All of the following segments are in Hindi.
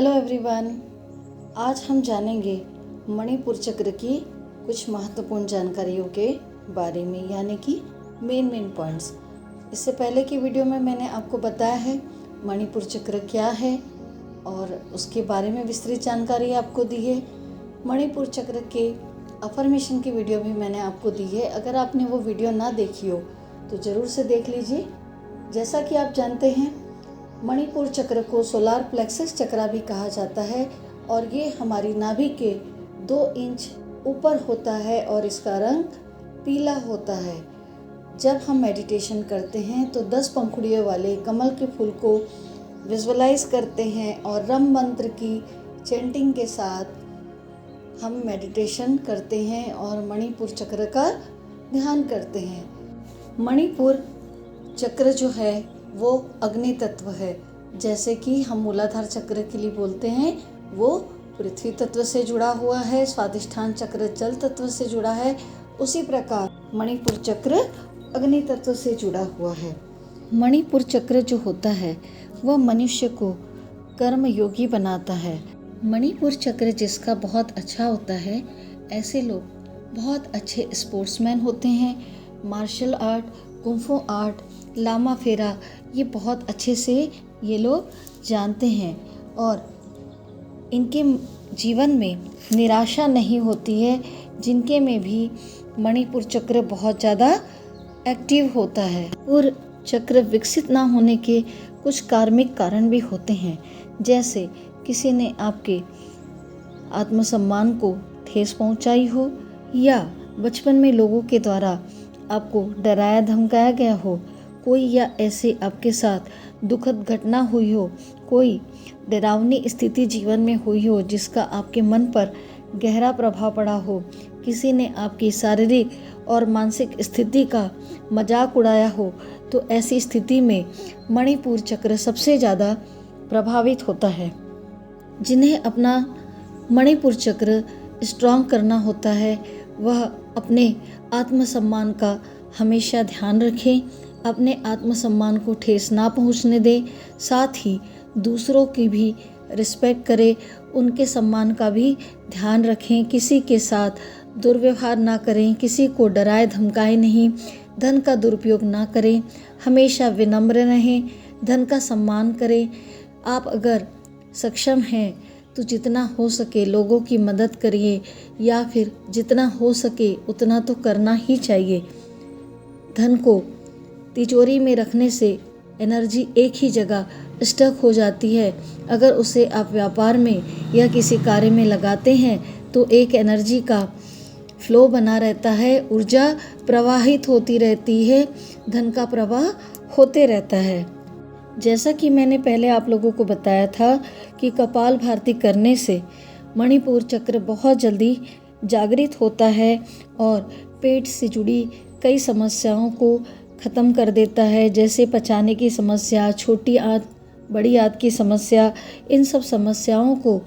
Hello everyone. आज हम जानेंगे मणिपुर चक्र की कुछ महत्वपूर्ण जानकारियों के बारे में, यानी कि मेन पॉइंट्स। इससे पहले की वीडियो में मैंने आपको बताया है मणिपुर चक्र क्या है और उसके बारे में विस्तृत जानकारी आपको दी है। मणिपुर चक्र के अफर्मेशन की वीडियो भी मैंने आपको दी है। अगर आपने वो वीडियो ना देखी हो तो ज़रूर से देख लीजिए। जैसा कि आप जानते हैं, मणिपुर चक्र को सोलार प्लेक्सस चक्र भी कहा जाता है और ये हमारी नाभि के 2 इंच ऊपर होता है और इसका रंग पीला होता है। जब हम मेडिटेशन करते हैं तो 10 पंखुड़ियों वाले कमल के फूल को विजुअलाइज करते हैं और रम मंत्र की चैंटिंग के साथ हम मेडिटेशन करते हैं और मणिपुर चक्र का ध्यान करते हैं। मणिपुर चक्र जो है वो अग्नि तत्व है। जैसे कि हम मूलाधार चक्र के लिए बोलते हैं वो पृथ्वी तत्व से जुड़ा हुआ है, स्वादिष्ठान चक्र जल तत्व से जुड़ा है, उसी प्रकार मणिपुर चक्र अग्नि तत्व से जुड़ा हुआ है। मणिपुर चक्र जो होता है वह मनुष्य को कर्म योगी बनाता है। मणिपुर चक्र जिसका बहुत अच्छा होता है, ऐसे लोग बहुत अच्छे स्पोर्ट्समैन होते हैं। मार्शल आर्ट, कुंफू आर्ट, लामा फेरा ये बहुत अच्छे से ये लोग जानते हैं और इनके जीवन में निराशा नहीं होती है, जिनके में भी मणिपुर चक्र बहुत ज़्यादा एक्टिव होता है। और चक्र विकसित ना होने के कुछ कार्मिक कारण भी होते हैं, जैसे किसी ने आपके आत्मसम्मान को ठेस पहुंचाई हो या बचपन में लोगों के द्वारा आपको डराया धमकाया गया हो, कोई या ऐसे आपके साथ दुखद घटना हुई हो, कोई डरावनी स्थिति जीवन में हुई हो जिसका आपके मन पर गहरा प्रभाव पड़ा हो, किसी ने आपकी शारीरिक और मानसिक स्थिति का मजाक उड़ाया हो, तो ऐसी स्थिति में मणिपुर चक्र सबसे ज़्यादा प्रभावित होता है। जिन्हें अपना मणिपुर चक्र स्ट्रॉन्ग करना होता है वह अपने आत्मसम्मान का हमेशा ध्यान रखें, अपने आत्मसम्मान को ठेस ना पहुंचने दें, साथ ही दूसरों की भी रिस्पेक्ट करें, उनके सम्मान का भी ध्यान रखें, किसी के साथ दुर्व्यवहार ना करें, किसी को डराए धमकाए नहीं, धन का दुरुपयोग ना करें, हमेशा विनम्र रहें, धन का सम्मान करें। आप अगर सक्षम हैं तो जितना हो सके लोगों की मदद करिए या फिर जितना हो सके उतना तो करना ही चाहिए। धन को तिजोरी में रखने से एनर्जी एक ही जगह स्टक हो जाती है। अगर उसे आप व्यापार में या किसी कार्य में लगाते हैं तो एक एनर्जी का फ्लो बना रहता है, ऊर्जा प्रवाहित होती रहती है, धन का प्रवाह होते रहता है। जैसा कि मैंने पहले आप लोगों को बताया था कि कपाल भारती करने से मणिपुर चक्र बहुत जल्दी जागृत होता है और पेट से जुड़ी कई समस्याओं को ख़त्म कर देता है, जैसे पचाने की समस्या, छोटी आंत बड़ी आंत की समस्या। इन सब समस्याओं को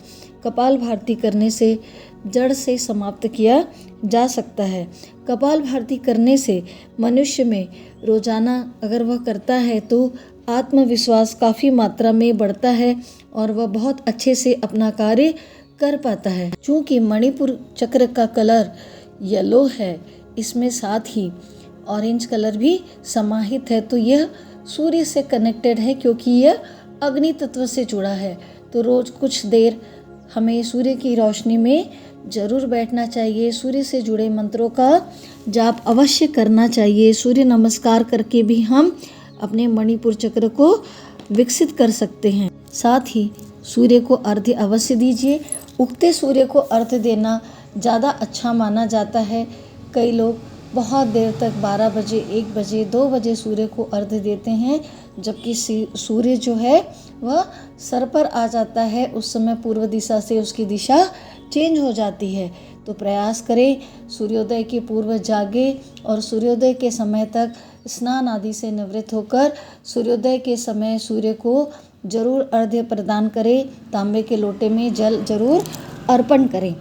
कपाल भारती करने से जड़ से समाप्त किया जा सकता है। कपाल भारती करने से मनुष्य में रोज़ाना अगर वह करता है तो आत्मविश्वास काफ़ी मात्रा में बढ़ता है और वह बहुत अच्छे से अपना कार्य कर पाता है। चूँकि मणिपुर चक्र का कलर येलो है, इसमें साथ ही ऑरेंज कलर भी समाहित है, तो यह सूर्य से कनेक्टेड है क्योंकि यह अग्नि तत्व से जुड़ा है। तो रोज़ कुछ देर हमें सूर्य की रोशनी में ज़रूर बैठना चाहिए, सूर्य से जुड़े मंत्रों का जाप अवश्य करना चाहिए। सूर्य नमस्कार करके भी हम अपने मणिपुर चक्र को विकसित कर सकते हैं। साथ ही सूर्य को अर्घ्य अवश्य दीजिए। उगते सूर्य को अर्घ्य देना ज़्यादा अच्छा माना जाता है। कई लोग बहुत देर तक 12 बजे, 1 बजे, 2 बजे सूर्य को अर्घ्य देते हैं, जबकि सूर्य जो है वह सर पर आ जाता है, उस समय पूर्व दिशा से उसकी दिशा चेंज हो जाती है। तो प्रयास करें सूर्योदय के पूर्व जागे और सूर्योदय के समय तक स्नान आदि से निवृत्त होकर सूर्योदय के समय सूर्य को जरूर अर्घ्य प्रदान करें। तांबे के लोटे में जल जरूर अर्पण करें।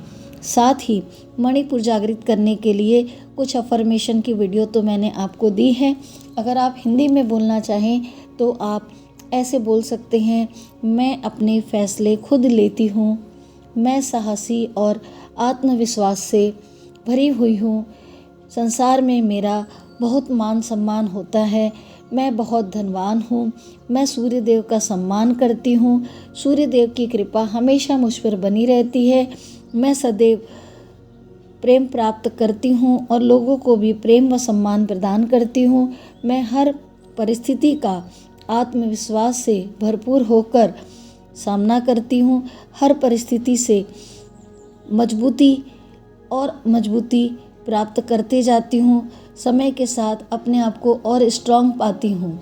साथ ही मणिपुर जागृत करने के लिए कुछ अफर्मेशन की वीडियो तो मैंने आपको दी है। अगर आप हिंदी में बोलना चाहें तो आप ऐसे बोल सकते हैं, मैं अपने फैसले खुद लेती हूँ, मैं साहसी और आत्मविश्वास से भरी हुई हूँ, संसार में मेरा बहुत मान सम्मान होता है, मैं बहुत धनवान हूँ, मैं सूर्य देव का सम्मान करती हूँ, सूर्य देव की कृपा हमेशा मुझ पर बनी रहती है, मैं सदैव प्रेम प्राप्त करती हूँ और लोगों को भी प्रेम व सम्मान प्रदान करती हूँ, मैं हर परिस्थिति का आत्मविश्वास से भरपूर होकर सामना करती हूँ, हर परिस्थिति से मजबूती प्राप्त करते जाती हूँ, समय के साथ अपने आप को और स्ट्रांग पाती हूँ।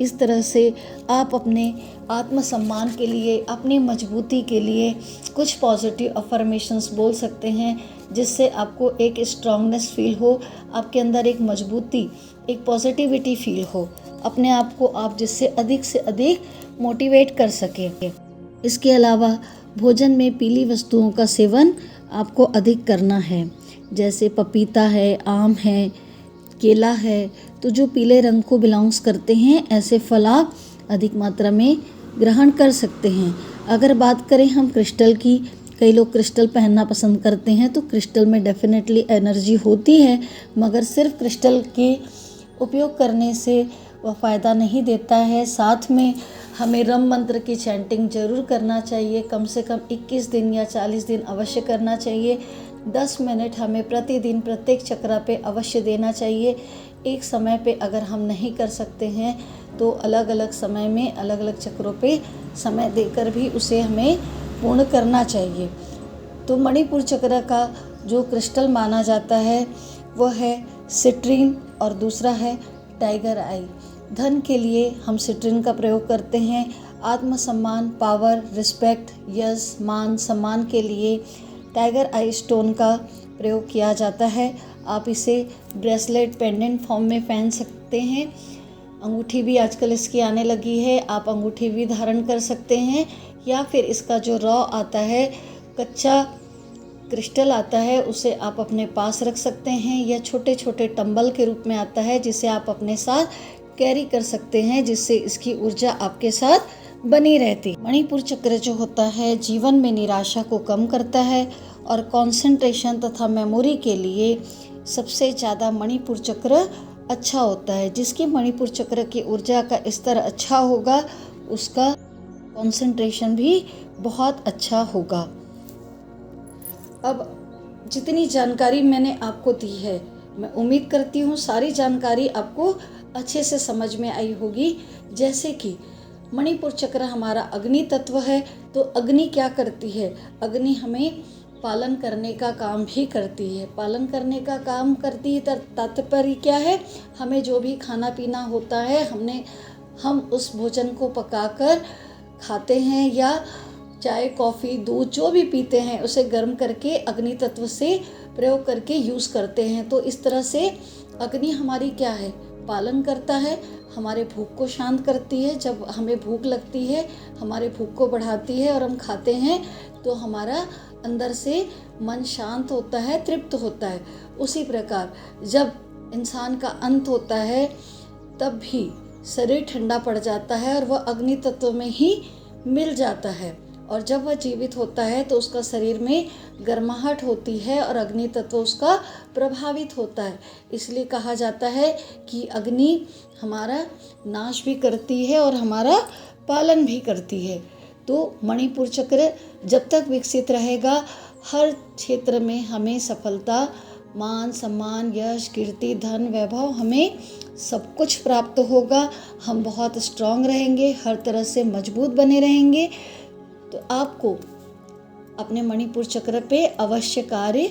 इस तरह से आप अपने आत्मसम्मान के लिए, अपनी मजबूती के लिए कुछ पॉजिटिव अफर्मेशंस बोल सकते हैं, जिससे आपको एक स्ट्रांगनेस फील हो, आपके अंदर एक मजबूती, एक पॉजिटिविटी फील हो, अपने आप को आप जिससे अधिक से अधिक मोटिवेट कर सकें। इसके अलावा भोजन में पीली वस्तुओं का सेवन आपको अधिक करना है, जैसे पपीता है, आम है, केला है, तो जो पीले रंग को बिलोंग्स करते हैं ऐसे फल आप अधिक मात्रा में ग्रहण कर सकते हैं। अगर बात करें हम क्रिस्टल की, कई लोग क्रिस्टल पहनना पसंद करते हैं, तो क्रिस्टल में डेफिनेटली एनर्जी होती है, मगर सिर्फ क्रिस्टल के उपयोग करने से वह फ़ायदा नहीं देता है। साथ में हमें रम मंत्र की चैंटिंग ज़रूर करना चाहिए, कम से कम 21 दिन या 40 दिन अवश्य करना चाहिए। 10 मिनट हमें प्रतिदिन प्रत्येक चक्र पे अवश्य देना चाहिए। एक समय पे अगर हम नहीं कर सकते हैं तो अलग अलग समय में अलग अलग चक्रों पे समय देकर भी उसे हमें पूर्ण करना चाहिए। तो मणिपुर चक्र का जो क्रिस्टल माना जाता है वह है सिट्रीन और दूसरा है टाइगर आई। धन के लिए हम सिट्रीन का प्रयोग करते हैं, आत्मसम्मान, पावर, रिस्पेक्ट, यश, मान सम्मान के लिए टाइगर आई स्टोन का प्रयोग किया जाता है। आप इसे ब्रेसलेट, पेंडेंट फॉर्म में पहन सकते हैं, अंगूठी भी आजकल इसकी आने लगी है, आप अंगूठी भी धारण कर सकते हैं, या फिर इसका जो रॉ आता है, कच्चा क्रिस्टल आता है, उसे आप अपने पास रख सकते हैं, या छोटे छोटे टंबल के रूप में आता है जिसे आप अपने साथ कैरी कर सकते हैं, जिससे इसकी ऊर्जा आपके साथ बनी रहती। मणिपुर चक्र जो होता है जीवन में निराशा को कम करता है और कंसंट्रेशन तथा मेमोरी के लिए सबसे ज़्यादा मणिपुर चक्र अच्छा होता है। जिसकी मणिपुर चक्र की ऊर्जा का स्तर अच्छा होगा उसका कंसंट्रेशन भी बहुत अच्छा होगा। अब जितनी जानकारी मैंने आपको दी है, मैं उम्मीद करती हूँ सारी जानकारी आपको अच्छे से समझ में आई होगी। जैसे कि मणिपुर चक्र हमारा अग्नि तत्व है, तो अग्नि क्या करती है, अग्नि हमें पालन करने का काम भी करती है। पालन करने का काम करती है तात्पर्य क्या है, हमें जो भी खाना पीना होता है हम उस भोजन को पकाकर खाते हैं, या चाय, कॉफ़ी, दूध जो भी पीते हैं उसे गर्म करके अग्नि तत्व से प्रयोग करके यूज़ करते हैं। तो इस तरह से अग्नि हमारी क्या है, पालन करता है, हमारे भूख को शांत करती है। जब हमें भूख लगती है हमारे भूख को बढ़ाती है और हम खाते हैं तो हमारा अंदर से मन शांत होता है, तृप्त होता है। उसी प्रकार जब इंसान का अंत होता है तब भी शरीर ठंडा पड़ जाता है और वह अग्नि तत्व में ही मिल जाता है, और जब वह जीवित होता है तो उसका शरीर में गर्माहट होती है और अग्नि तत्व उसका प्रभावित होता है। इसलिए कहा जाता है कि अग्नि हमारा नाश भी करती है और हमारा पालन भी करती है। तो मणिपुर चक्र जब तक विकसित रहेगा हर क्षेत्र में हमें सफलता, मान सम्मान, यश, कीर्ति, धन, वैभव, हमें सब कुछ प्राप्त होगा। हम बहुत स्ट्रांग रहेंगे, हर तरह से मजबूत बने रहेंगे। तो आपको अपने मणिपुर चक्र पे अवश्य कार्य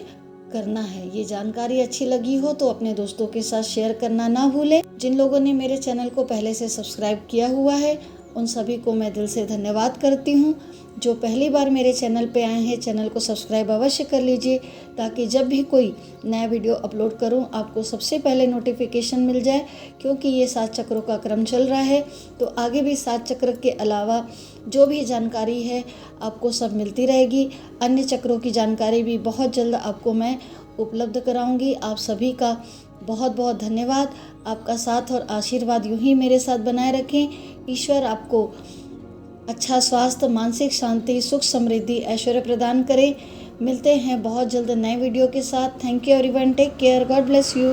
करना है। ये जानकारी अच्छी लगी हो तो अपने दोस्तों के साथ शेयर करना ना भूलें। जिन लोगों ने मेरे चैनल को पहले से सब्सक्राइब किया हुआ है उन सभी को मैं दिल से धन्यवाद करती हूँ। जो पहली बार मेरे चैनल पे आए हैं चैनल को सब्सक्राइब अवश्य कर लीजिए, ताकि जब भी कोई नया वीडियो अपलोड करूं आपको सबसे पहले नोटिफिकेशन मिल जाए। क्योंकि ये 7 चक्रों का क्रम चल रहा है तो आगे भी 7 चक्र के अलावा जो भी जानकारी है आपको सब मिलती रहेगी। अन्य चक्रों की जानकारी भी बहुत जल्द आपको मैं उपलब्ध कराऊंगी। आप सभी का बहुत बहुत धन्यवाद। आपका साथ और आशीर्वाद यूं ही मेरे साथ बनाए रखें। ईश्वर आपको अच्छा स्वास्थ्य, मानसिक शांति, सुख, समृद्धि, ऐश्वर्य प्रदान करे। मिलते हैं बहुत जल्द नए वीडियो के साथ। Thank you everyone, take care, God bless you.